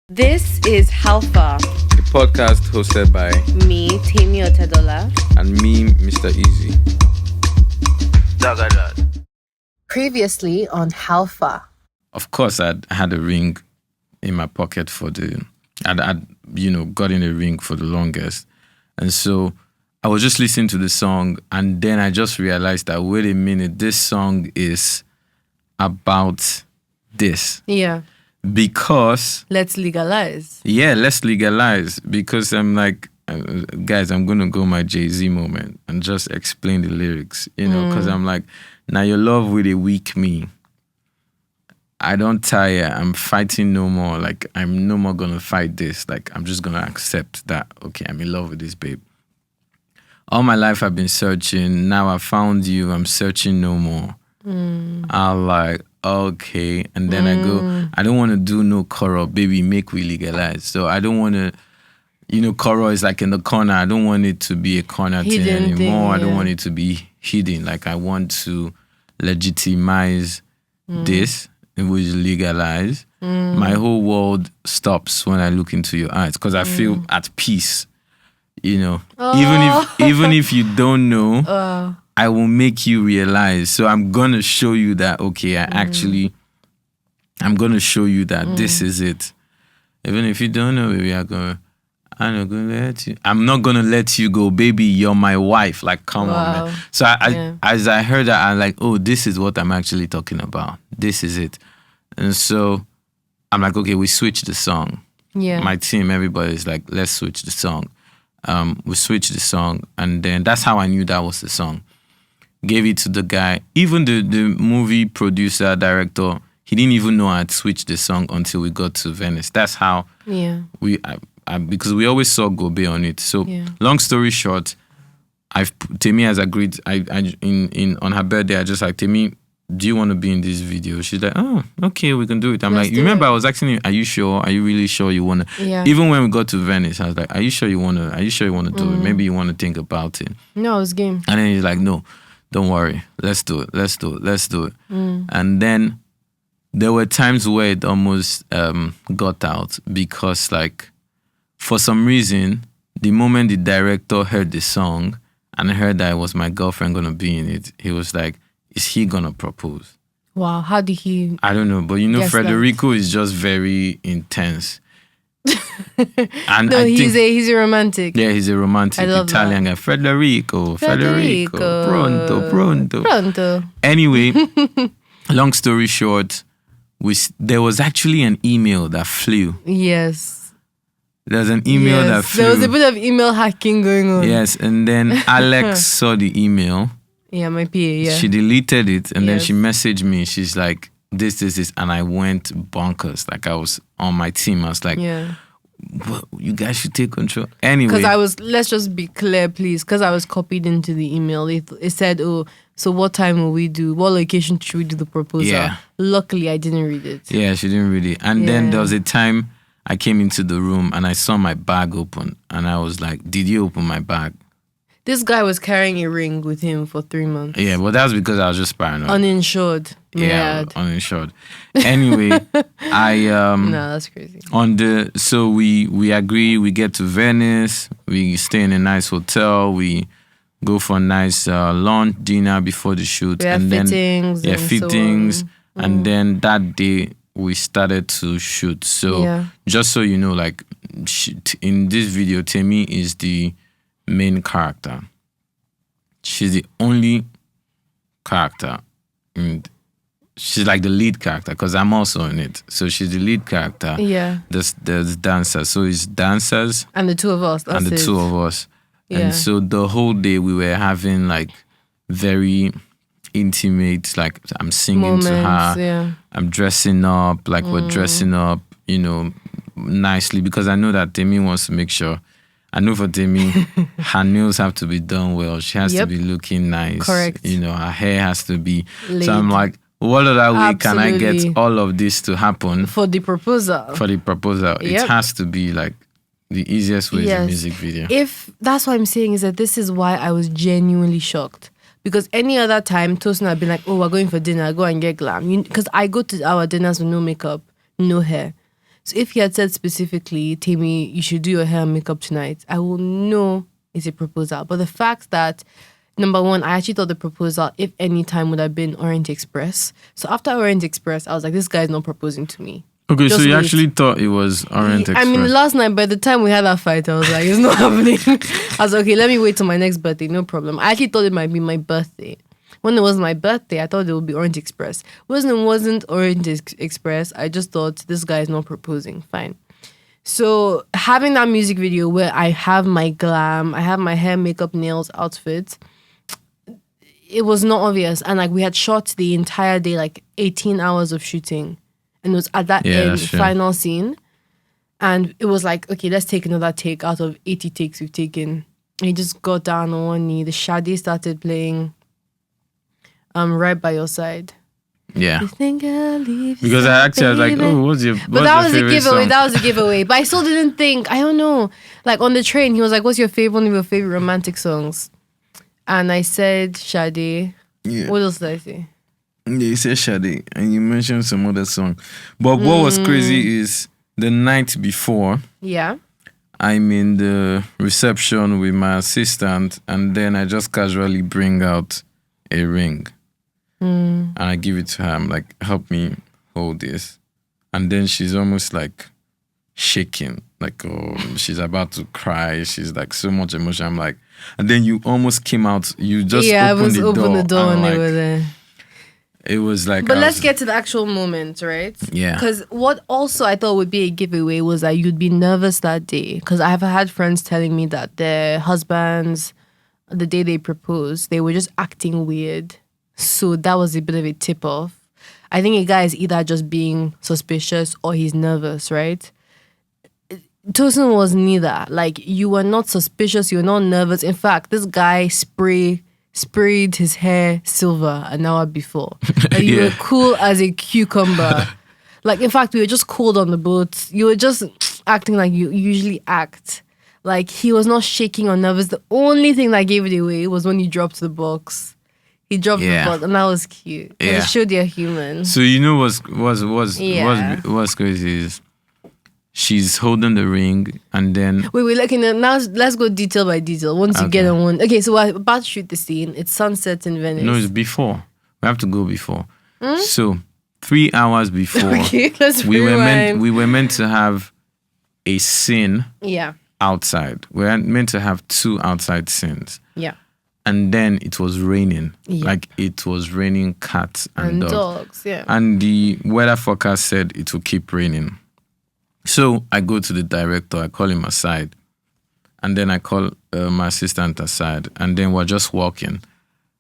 This is How Far, A podcast hosted by me, Temi Otedola, and me, Mr Eazi. Previously on How Far. Of course, I had a ring in my pocket for I'd gotten a ring for the longest. And so I was just listening to the song, and then I just realized that, wait a minute, this song is about this. Yeah. Because... Let's legalize. Yeah, let's legalize. Because I'm like, guys, I'm going to go my Jay-Z moment and just explain the lyrics, because I'm like, now your love with a weak me. I don't tire. I'm fighting no more. Like, I'm no more going to fight this. Like, I'm just going to accept that, okay, I'm in love with this babe. All my life I've been searching. Now I found you. I'm searching no more. I'm like, okay. And then I go, I don't want to do no chorus, baby, make we legalize. So I don't want to, chorus is like in the corner. I don't want it to be a corner thing anymore. I don't want it to be hidden. Like, I want to legitimize this, which is legalize. My whole world stops when I look into your eyes because I feel at peace. Even if you don't know, I will make you realize. So I'm gonna show you that, okay, I'm gonna show you that this is it. Even if you don't know, baby, I'm not gonna let you. I'm not gonna let you go, baby. You're my wife. Like, come on, man. So as I heard that, I'm like, oh, this is what I'm actually talking about. This is it. And so I'm like, okay, we switch the song. Yeah. My team, everybody's like, let's switch the song. We switched the song, and then that's how I knew that was the song. Gave it to the guy. Even the movie producer, director, he didn't even know I'd switched the song until we got to Venice. That's how because we always saw Gobe on it. So long story short, Temi has agreed. On her birthday, I just like, Temi, do you want to be in this video? She's like, oh, okay, we can do it. I'm like, remember, I was asking him, are you sure? Are you really sure you want to? Yeah. Even when we got to Venice, I was like, are you sure you want to? Are you sure you want to do it? Maybe you want to think about it. No, it was game. And then he's like, no, don't worry. Let's do it. Let's do it. Let's do it. And then there were times where it almost got out because, like, for some reason, the moment the director heard the song and heard that it was my girlfriend going to be in it, he was like, is he gonna propose? Wow, how did he? I don't know, but Federico is just very intense. And he's a romantic. Yeah, he's a romantic Italian guy. Federico, pronto. Anyway, long story short, there was actually an email that flew. Yes. There's an email that flew. There was a bit of email hacking going on. Yes, and then Alex saw the email. Yeah, my PA, yeah. She deleted it and then she messaged me. She's like, this. And I went bonkers. Like, I was on my team. I was like, well, you guys should take control. Anyway. Because let's just be clear, please. Because I was copied into the email. It said, oh, so what time will we do? What location should we do the proposal? Yeah. Luckily, I didn't read it. Yeah, she didn't read it. And then there was a time I came into the room and I saw my bag open. And I was like, did you open my bag? This guy was carrying a ring with him for 3 months. Yeah, but that was because I was just paranoid. Uninsured. Yeah, uninsured. Anyway, no, that's crazy. So we agree, we get to Venice, we stay in a nice hotel, we go for a nice lunch, dinner before the shoot. And fittings. And then that day we started to shoot. So just so you know, like, in this video, Temi is the main character. She's the only character, and she's like the lead character because I'm also in it. So she's the lead character. Yeah. There's dancers. So it's dancers and the two of us. Yeah. And so the whole day we were having like very intimate, like, I'm singing moments, to her. Yeah. I'm dressing up, like we're dressing up, nicely, because I know that Temi wants to make sure. I know for Temi, her nails have to be done well. She has to be looking nice. Correct. Her hair has to be. Laid. So I'm like, what other way can I get all of this to happen? For the proposal. Yep. It has to be like the easiest way is a music video. If that's what I'm saying, is that this is why I was genuinely shocked. Because any other time, Tosin had been like, oh, we're going for dinner, go and get glam. Because I go to our dinners with no makeup, no hair. So if he had said specifically, Temi, you should do your hair and makeup tonight, I will know it's a proposal. But the fact that, number one, I actually thought the proposal, if any time, would have been Orient Express. So after Orient Express, I was like, this guy's not proposing to me. Okay, Just so you wait. actually thought it was Orient Express. I mean, last night, by the time we had that fight, I was like, it's not happening. I was like, okay, let me wait till my next birthday, no problem. I actually thought it might be my birthday. When it was my birthday, I thought it would be Orient Express. When it wasn't Orient Express, I just thought this guy is not proposing. Fine. So having that music video where I have my glam, I have my hair, makeup, nails, outfit, it was not obvious. And like we had shot the entire day, like 18 hours of shooting. And it was at that end, final scene. And it was like, okay, let's take another take out of 80 takes we've taken. And he just got down on one knee. The Shadi started playing Right By Your Side. Yeah. You think I'll leave Because I actually was like, oh, what's your But that was a giveaway. Song? That was a giveaway. But I still didn't think, I don't know. Like on the train, he was like, what's one of your favorite romantic songs? And I said Shadi. Yeah. What else did I say? Yeah, you said Shadi, and you mentioned some other song. But what was crazy is the night before, Yeah. I'm in the reception with my assistant, and then I just casually bring out a ring. And I give it to her. I'm like, help me hold this. And then she's almost like shaking. Like, oh, she's about to cry. She's like so much emotion. I'm like, and then you almost came out. You just opened the door when like, they were there. It was like... But let's get to the actual moment, right? Yeah. Because what also I thought would be a giveaway was that you'd be nervous that day. Because I have had friends telling me that their husbands, the day they proposed, they were just acting weird. So that was a bit of a tip-off. I think a guy is either just being suspicious or he's nervous, right? Tosin was neither. Like, you were not suspicious, you were not nervous. In fact, this guy sprayed his hair silver an hour before. Like, you were cool as a cucumber. Like, in fact, we were just cold on the boat. You were just acting like you usually act. Like, he was not shaking or nervous. The only thing that gave it away was when he dropped the box. He dropped the box, and that was cute. Yeah. It showed you're human. So you know what's crazy is she's holding the ring, and then wait. Okay, now let's go detail by detail. Once you get on one, okay. So we're about to shoot the scene. It's sunset in Venice. No, it's before. We have to go before. So 3 hours before, okay, let's we were meant to have a scene. Yeah. Outside, we were meant to have 2 outside scenes. Yeah. And then it was raining. Yeah. Like it was raining cats and dogs. Yeah. And the weather forecast said it will keep raining. So I go to the director, I call him aside. And then I call my assistant aside. And then we're just walking.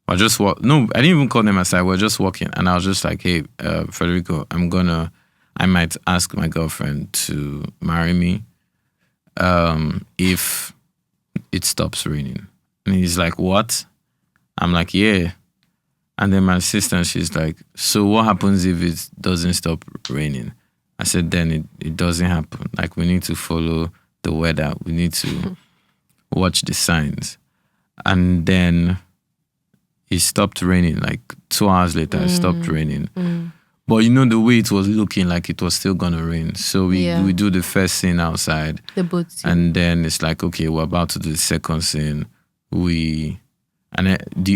No, I didn't even call them aside. We're just walking. And I was just like, hey, Federico, I might ask my girlfriend to marry me if it stops raining. And he's like, what? I'm like, yeah. And then my assistant, she's like, so what happens if it doesn't stop raining? I said, then it doesn't happen. Like, we need to follow the weather. We need to watch the signs. And then it stopped raining. Like 2 hours later, it stopped raining. But you know, the way it was looking, like it was still gonna rain. So we do the first scene outside. The boat scene. And then it's like, okay, we're about to do the second scene. The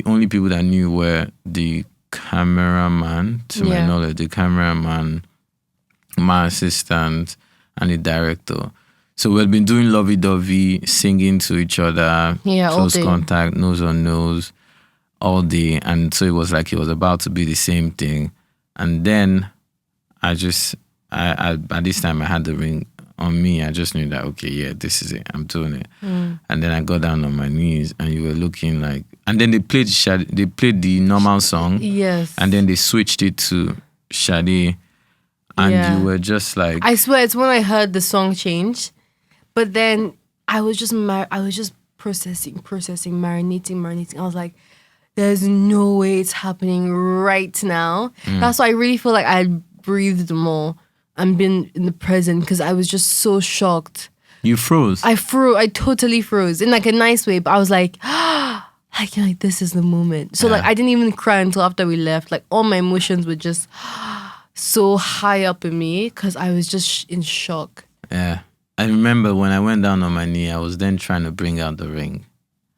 only people that knew were the cameraman, to my knowledge, the cameraman, my assistant, and the director. So we'd been doing lovey-dovey, singing to each other, close contact, nose on nose, all day. And so it was like it was about to be the same thing. And then I at this time I had the ring on me. I just knew that, okay, yeah, this is it. I'm doing it. And then I got down on my knees, and you were looking like, and then they played the normal song. Yes. And then they switched it to Shadi. And you were just like, I swear, it's when I heard the song change. But then I was just processing, marinating. I was like, there's no way it's happening right now. That's why I really feel like I breathed more and been in the present, because I was just so shocked. You froze. I totally froze in like a nice way, but I was like, like this is the moment. So like I didn't even cry until after we left. Like all my emotions were just so high up in me because I was just in shock. Yeah. I remember when I went down on my knee, I was then trying to bring out the ring.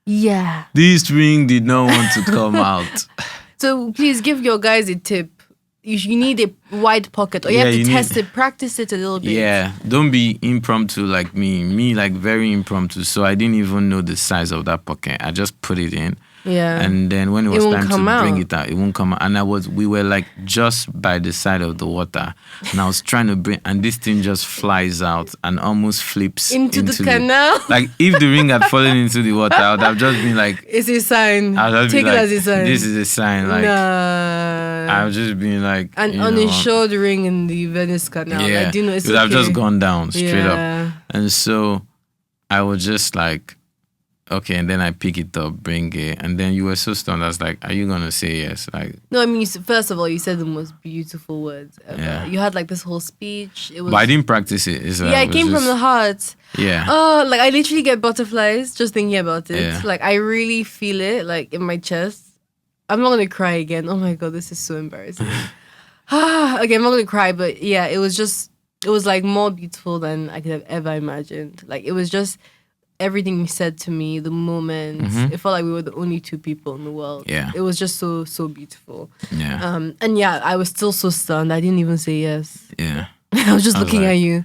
Yeah. This ring did not want to come out. So please give your guys a tip. You need a wide pocket, or you have to test it, practice it a little bit. Yeah, don't be impromptu like me. Me, like very impromptu. So I didn't even know the size of that pocket. I just put it in. Yeah. And then when it was time to bring it out, it won't come out. And we were like just by the side of the water. And I was trying to bring, and this thing just flies out and almost flips into the canal. Like if the ring had fallen into the water, I would have just been like, it's a sign. Take it as a sign. This is a sign. Like, I was just being like, an uninsured ring in the Venice canal. Yeah, like, it would have just gone down straight up. And so I was just like, okay, and then I pick it up, bring it, and then you were so stunned. I was like, "Are you gonna say yes?" Like, no, I mean, first of all, you said the most beautiful words ever. Yeah. You had like this whole speech. It was, but I didn't practice it. It came from the heart. Yeah. Oh, like I literally get butterflies just thinking about it. Yeah. Like I really feel it, like in my chest. I'm not gonna cry again. Oh my god, this is so embarrassing. Okay, I'm not gonna cry, but yeah, it was like more beautiful than I could have ever imagined. Like it was just. Everything you said to me, the moment, it felt like we were the only two people in the world. Yeah. It was just so beautiful. Yeah. And yeah, I was still so stunned. I didn't even say yes. Yeah. I was just looking at you.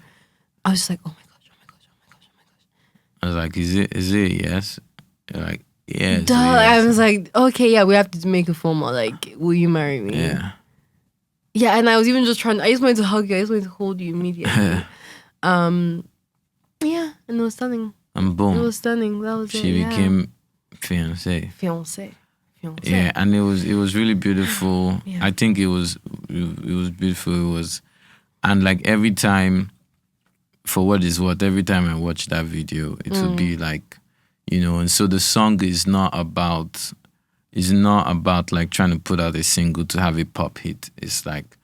I was just like, oh my gosh, oh my gosh, oh my gosh, oh my gosh. I was like, is it yes? You're like, yeah. Duh. Yes. I was like, okay, yeah, we have to make a formal. Like, will you marry me? Yeah. Yeah, and I was even just I just wanted to hug you. I just wanted to hold you immediately. Yeah, and it was stunning. And boom. It was stunning. That was she became fiancé. Yeah, and it was really beautiful. Yeah. I think it was beautiful. It was, and like every time, for what is what, every time I watch that video, it would be like, and so the song is not about like trying to put out a single to have a pop hit. It's like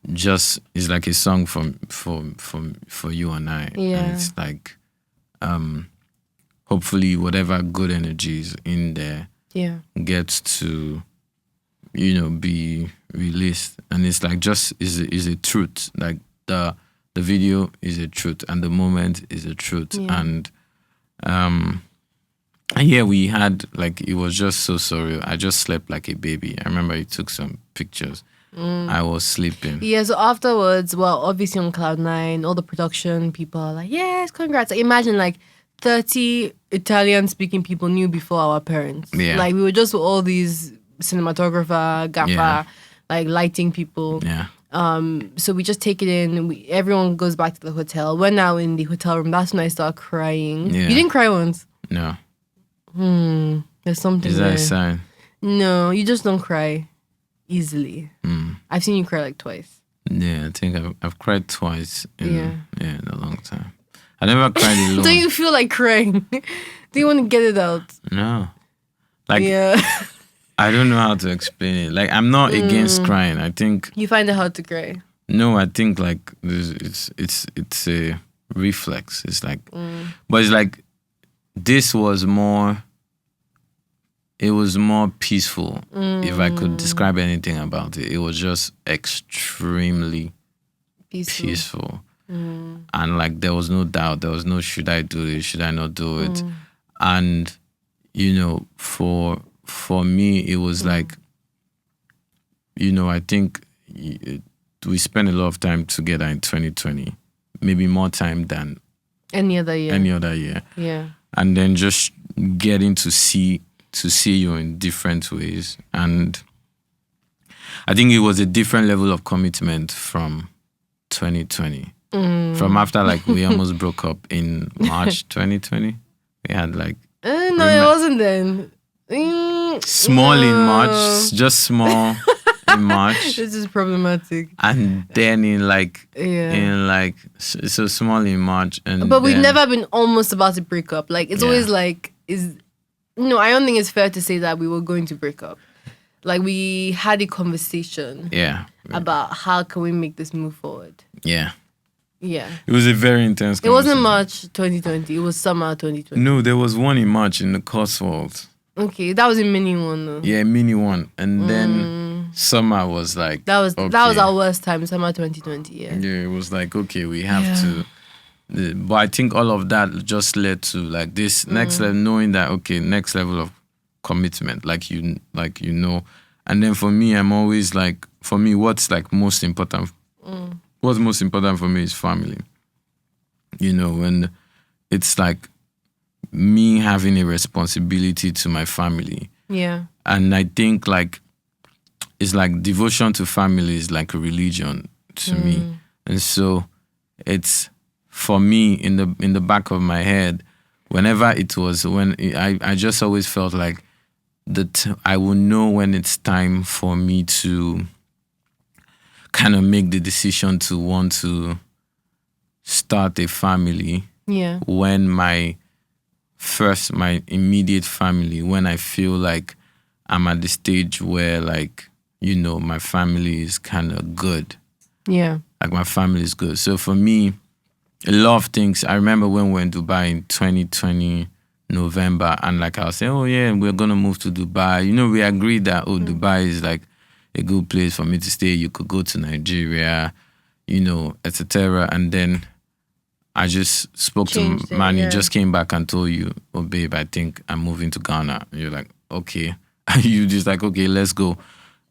it's like a song for you and I. Yeah. And it's like hopefully whatever good energy is in there gets to be released, and it's like just is a truth. Like the video is a truth and the moment is a truth. And yeah, we had like, it was just so surreal. I just slept like a baby. I remember he took some pictures. I was sleeping. Yeah, so afterwards, well, obviously on Cloud9, all the production people are like, yes, congrats. Like, imagine like 30 Italian-speaking people knew before our parents. Yeah. Like, we were just with all these cinematographer, gaffer, like lighting people. Yeah. So we just take it in. Everyone goes back to the hotel. We're now in the hotel room. That's when I start crying. Yeah. You didn't cry once? No. There's something Is that there. a sign? No, you just don't cry easily. I've seen you cry like twice. Yeah, I think I've cried twice in a long time. I never cried alone. Do you feel like crying? Do you want to get it out? No. Like, yeah. I don't know how to explain it. Like, I'm not against crying. I think... You find it hard to cry? No, I think like it's a reflex. It's like... But it's like, this was more... It was more peaceful, if I could describe anything about it. It was just extremely peaceful. And like, there was no doubt. There was no, should I do it? Should I not do it? And, for me, it was like, I think we spent a lot of time together in 2020. Maybe more time than any other year. Yeah. And then just getting to see you in different ways. And I think it was a different level of commitment from 2020. From after like we almost broke up in March 2020. We had like... no, it wasn't then. Small in March, just small in March. This is problematic. And then so small in March. But we've never been almost about to break up. Like, it's always like, no, I don't think it's fair to say that we were going to break up. Like, we had a conversation about how can we make this move forward. Yeah. Yeah. It was a very intense conversation. It wasn't March 2020. It was summer 2020. No, there was one in March in the Cotswolds. Okay, that was a mini one though. Yeah, mini one. And then summer was like That was okay. our worst time, summer 2020. Yeah. Yeah, it was like okay, we have to. But I think all of that just led to like this next level, knowing that okay, next level of commitment, like you know. And then for me, I'm always like, for me, what's like most important? What's most important for me is family. You know, when it's like me having a responsibility to my family. Yeah. And I think like it's like devotion to family is like a religion to me. And so it's for me in the back of my head, whenever it was when I just always felt like that I will know when it's time for me to kind of make the decision to want to start a family. Yeah. When my immediate family, when I feel like I'm at the stage where like, you know, my family is kind of good. Yeah. Like my family is good. So for me, a lot of things. I remember when we were in Dubai in 2020 November, and like I was saying, oh yeah, we're gonna move to Dubai. You know, we agreed that Dubai is like a good place for me to stay. You could go to Nigeria, you know, etc. And then I just spoke Changed to it, Manny, yeah. just came back and told you, oh babe, I think I'm moving to Ghana. And you're like, okay. You just like, okay, let's go.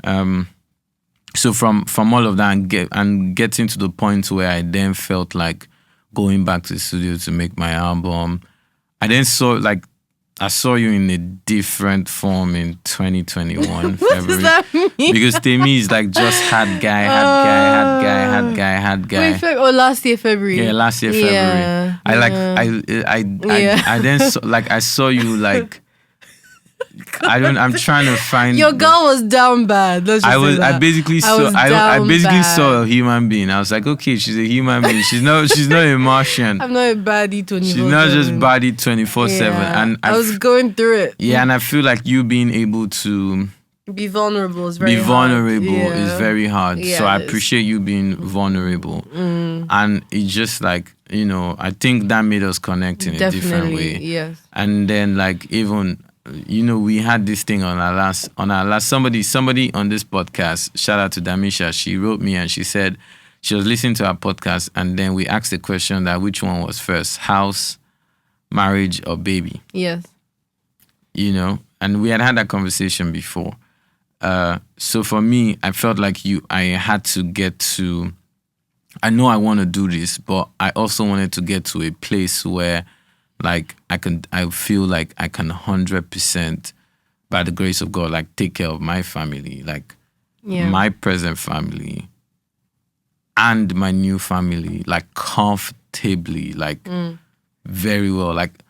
So from all of that and getting to the point where I then felt like going back to the studio to make my album, I then I saw you in a different form in 2021 February. Does that mean? Because Temi is like just had guy. Wait, last year February. Yeah, last year February. Yeah, I then I saw you like I'm trying to find your girl was down bad. Let's just say that. I basically saw a human being. I was like, okay, she's a human being. She's not a Martian. I'm not a baddie 24/7. She's not just body 24/7. Yeah. And I was going through it. Yeah, and I feel like you being able to be vulnerable is very hard. is very hard. Yeah, so I appreciate you being vulnerable. And it's just like, you know, I think that made us connect in a different way. Yes. And then like even, you know, we had this thing on our last somebody on this podcast, shout out to Damisha, she wrote me and she said she was listening to our podcast and then we asked the question that which one was first, house, marriage or baby? Yes. You know, and we had that conversation before. So for me, I felt like I had to get to, I know I want to do this, but I also wanted to get to a place where like I feel like I can 100% by the grace of God, like take care of my family, like my present family and my new family, like comfortably, like very well, like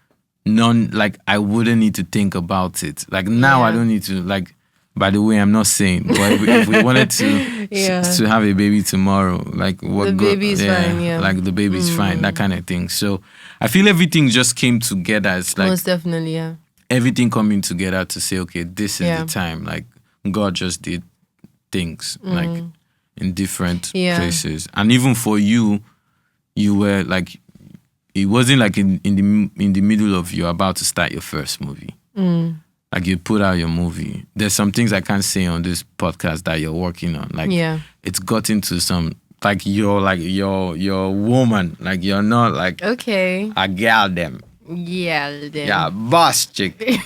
I wouldn't need to think about it. Like now I don't need to, like, by the way, I'm not saying, but if we wanted to have a baby tomorrow, like what the baby's fine, like the baby's fine, that kind of thing. So I feel everything just came together. It's like most definitely, yeah. Everything coming together to say, okay, this is the time. Like God just did things like in different places, and even for you, you were like, it wasn't like in the middle of you're about to start your first movie. Like you put out your movie. There's some things I can't say on this podcast that you're working on. Like it's got into some like you're woman. Like you're not like a gal them. Yeah, boss chick. With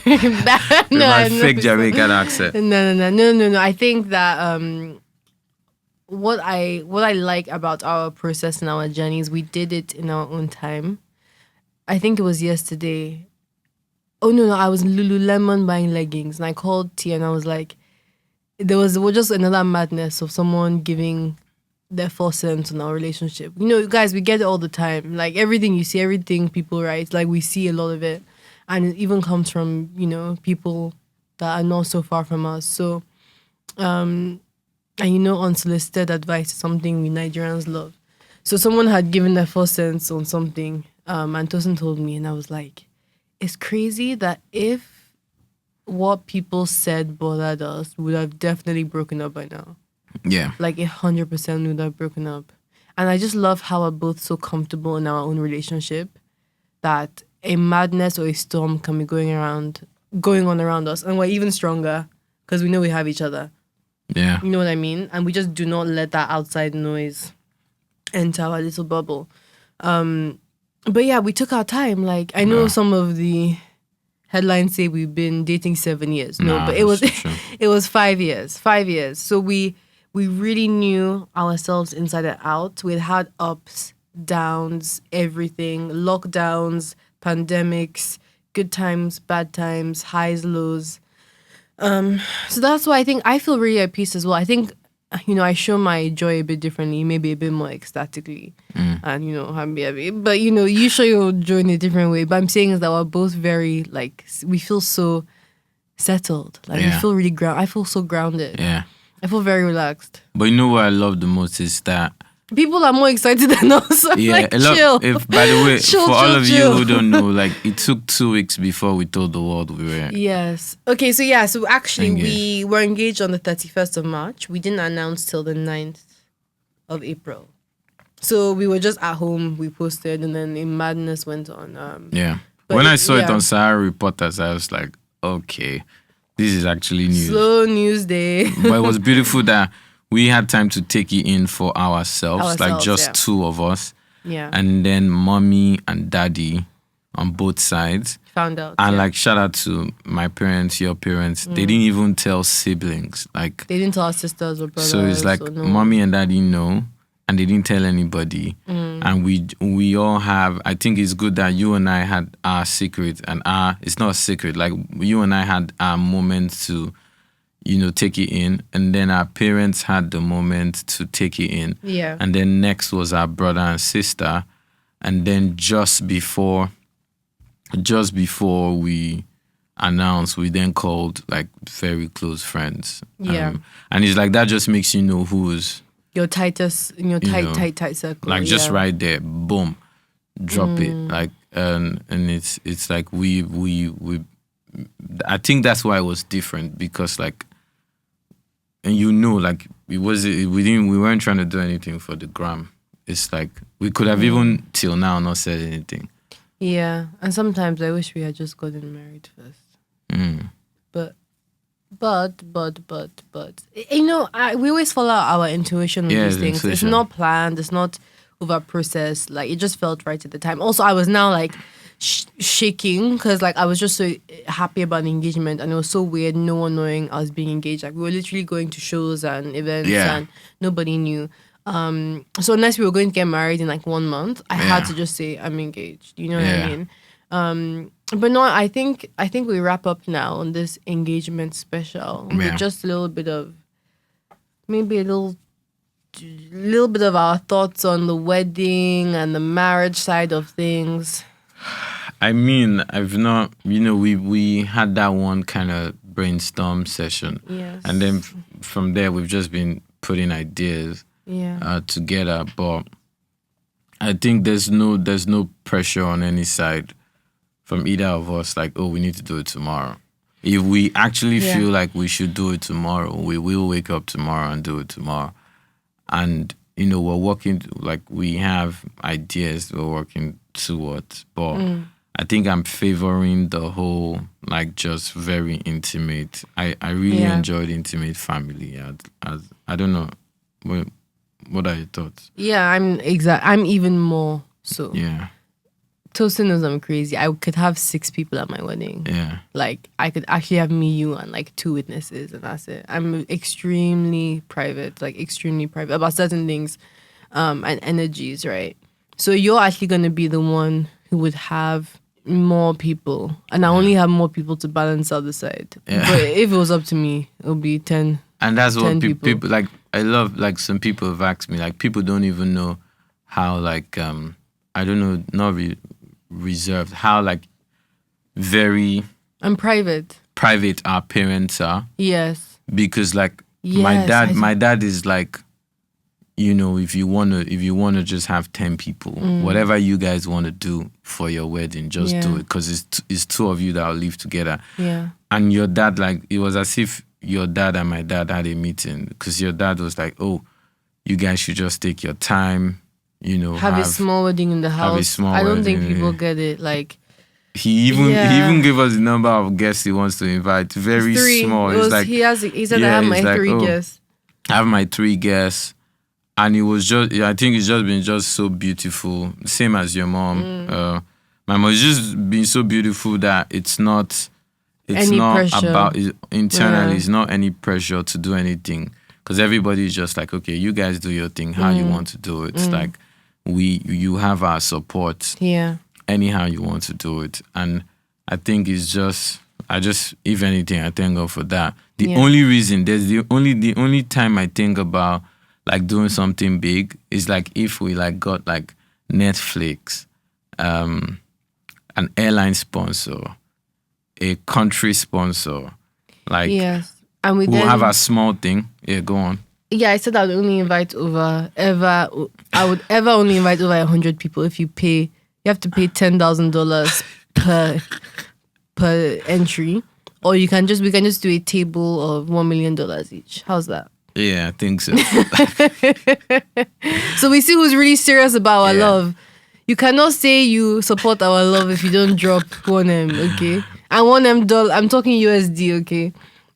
my fake Jamaican accent. No. I think that what I like about our process and our journeys, we did it in our own time. I think it was yesterday. Oh no, I was in Lululemon buying leggings and I called T and I was like, there was just another madness of someone giving their 4 cents on our relationship. You know, guys, we get it all the time. Like everything you see, everything people write, like we see a lot of it. And it even comes from, you know, people that are not so far from us. So, and you know, unsolicited advice is something we Nigerians love. So someone had given their 4 cents on something, and Tosin told me, and I was like, it's crazy that if what people said bothered us, we would have definitely broken up by now. Yeah. Like 100% would have broken up. And I just love how we're both so comfortable in our own relationship that a madness or a storm can be going on around us. And we're even stronger because we know we have each other. Yeah. You know what I mean? And we just do not let that outside noise enter our little bubble. But yeah, we took our time. Like, I know some of the headlines say we've been dating 7 years. No, Nah, but it was that's true. it was 5 years. 5 years. So we really knew ourselves inside and out. We had ups, downs, everything, lockdowns, pandemics, good times, bad times, highs, lows. So that's why I think I feel really at peace as well. I think, I show my joy a bit differently, maybe a bit more ecstatically, and I'm happy. But you show your joy in a different way. But I'm saying is that we're both very like we feel so settled. Like we Yeah. feel really I feel so grounded. Yeah. I feel very relaxed. But you know what I love the most is that People are more excited than us. I'm yeah, like, a lot. chill. If by the way, Chill, for all chill, of you chill. who don't know, like it took 2 weeks before we told the world we were. Yes. Okay, so actually Engaged. we were engaged on the 31st of March. We didn't announce till the 9th of April. So we were just at home, we posted, and then a madness went on. Yeah. But When I saw it yeah. on Sahara Reporters, I was like, okay, this is actually news. Slow news day. But it was beautiful that we had time to take it in for ourselves, like just yeah. 2 of us. Yeah. And then mommy and daddy on both sides. Found out. And yeah. like shout out to my parents, your parents. They didn't even tell siblings. Like They didn't tell our sisters or brothers. so it's like or no. mommy and daddy know and they didn't tell anybody. And we all have I think it's good that you and I had our secret and it's not a secret, like you and I had our moments to take it in, and then our parents had the moment to take it in. Yeah. And then next was our brother and sister. And then just before we announced, we then called like very close friends. Yeah. And it's like that just makes you know who's Your tightest, in your tight, know, tight circle. like just yeah. right there, boom, drop it. Like and it's like we I think that's why it was different, because like, and like we weren't trying to do anything for the gram. It's like we could have even till now not said anything. Yeah. And sometimes I wish we had just gotten married first. But we always follow our intuition with Yeah, these things. intuition. It's not planned. It's not over processed. Like it just felt right at the time. Also, I was now like shaking because like I was just so happy about the engagement, and it was so weird. No one knowing I was being engaged. Like we were literally going to shows and events, Yeah. and nobody knew. So unless we were going to get married in like 1 month, I had to just say I'm engaged. You know what I mean? But no, I think we wrap up now on this engagement special with just a little bit of, maybe a little bit of our thoughts on the wedding and the marriage side of things. I mean, I've not, we had that one kind of brainstorm session. Yes. And then from there, we've just been putting ideas together. But I think there's no pressure on any side from either of us, like, oh, we need to do it tomorrow. If we actually feel like we should do it tomorrow, we will wake up tomorrow and do it tomorrow. And, we're working, like, we have ideas we're working towards. But I think I'm favoring the whole, like, just very intimate. I really enjoyed intimate family. I don't know. What are your thoughts? Yeah, I'm even more so. Yeah. Tosin knows I'm crazy. I could have 6 people at my wedding. Yeah. Like, I could actually have me, you, and like 2 witnesses, and that's it. I'm extremely private about certain things and energies, right? So you're actually going to be the one who would have more people, and I only have more people to balance out the side. Yeah. But if it was up to me, it would be 10. And that's what 10 people like. I love, like, some people have asked me, like, people don't even know how, like, I don't know, not reserved, how, like, very I'm private. private our parents are. Yes. Because, like, Yes, my dad is like, if you wanna just have 10 people, whatever you guys want to do for your wedding, just do it, because it's 2 of you that will live together. Yeah. And your dad, like, it was as if your dad and my dad had a meeting, because your dad was like, oh, you guys should just take your time, Have a small wedding in the house. small I don't think wedding, people get it. Like, he even gave us the number of guests he wants to invite. Very 3. small. It was, It's like he said I have my 3 guests. I have my 3 guests. And it was just, I think it's just been just so beautiful. Same as your mom. My mom has just been so beautiful that it's not Pressure. about, internally, it's not any pressure to do anything. Because everybody is just like, okay, you guys do your thing, how you want to do it. It's like, you have our support. Yeah. Anyhow you want to do it. And I think it's just, if anything, I thank God for that. The only reason, the only time I think about like doing something big is like if we like got like Netflix, an airline sponsor, a country sponsor, like and we'll have a small thing. Yeah, go on. Yeah, I said I would only invite over 100 people if you have to pay $10,000 per entry, or we can just do a table of $1 million each. How's that? Yeah, I think so. So we see who's really serious about our love. You cannot say you support our love if you don't drop $1M, okay? And $1M, I'm talking USD, okay?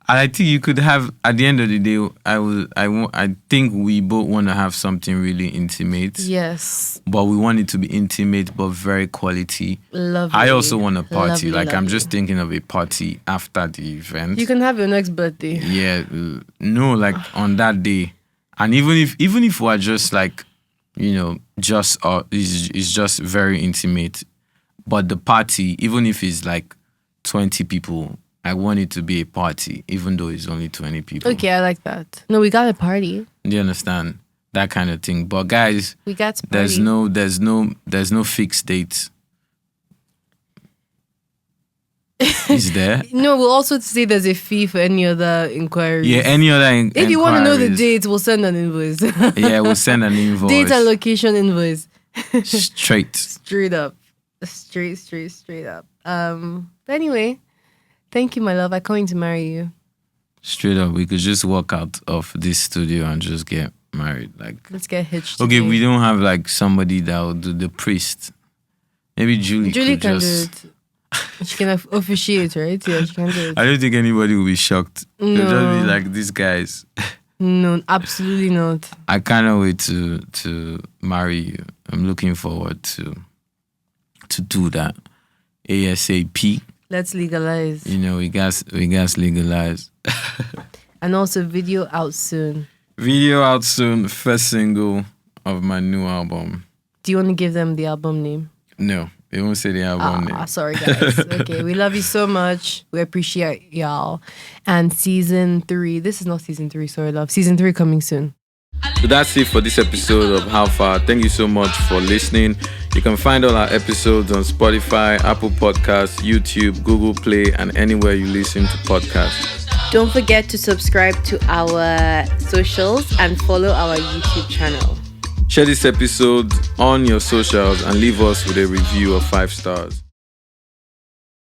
I think you could have, at the end of the day, I think we both want to have something really intimate. Yes. But we want it to be intimate, but very quality. Lovely. I also want a party. Lovely. I'm just thinking of a party after the event. You can have your next birthday. Yeah. No, like on that day. And even if we're just like, just it's just very intimate. But the party, even if it's like 20 people, I want it to be a party, even though it's only 20 people. Okay, I like that. No, we got a party. Do you understand? That kind of thing. But guys, we got to party. There's no fixed date. Is there? No, we'll also say there's a fee for any other inquiries. Yeah, any other inquiries. If you want to know the date, we'll send an invoice. Yeah, we'll send an invoice. Date and location invoice. Straight up. Straight up. But anyway, thank you, my love. I can't wait to marry you. Straight up, we could just walk out of this studio and just get married. Like, let's get hitched. Okay, we don't have like somebody that will do the priest. Maybe Julie can do it. She can officiate, right? Yeah, she can do it. I don't think anybody will be shocked. No. They'll just be like, these guys. No, absolutely not. I cannot wait to marry you. I'm looking forward to do that ASAP. Let's legalize. We got legalize. And also video out soon. First single of my new album. Do you want to give them the album name? No, they won't say the album name. Sorry guys. Okay, we love you so much. We appreciate y'all. And season 3, this is not season 3, sorry love. Season 3 coming soon. So that's it for this episode of How Far. Thank you so much for listening. You can find all our episodes on Spotify, Apple Podcasts, YouTube, Google Play, and anywhere you listen to podcasts. Don't forget to subscribe to our socials and follow our YouTube channel. Share this episode on your socials and leave us with a review of 5 stars.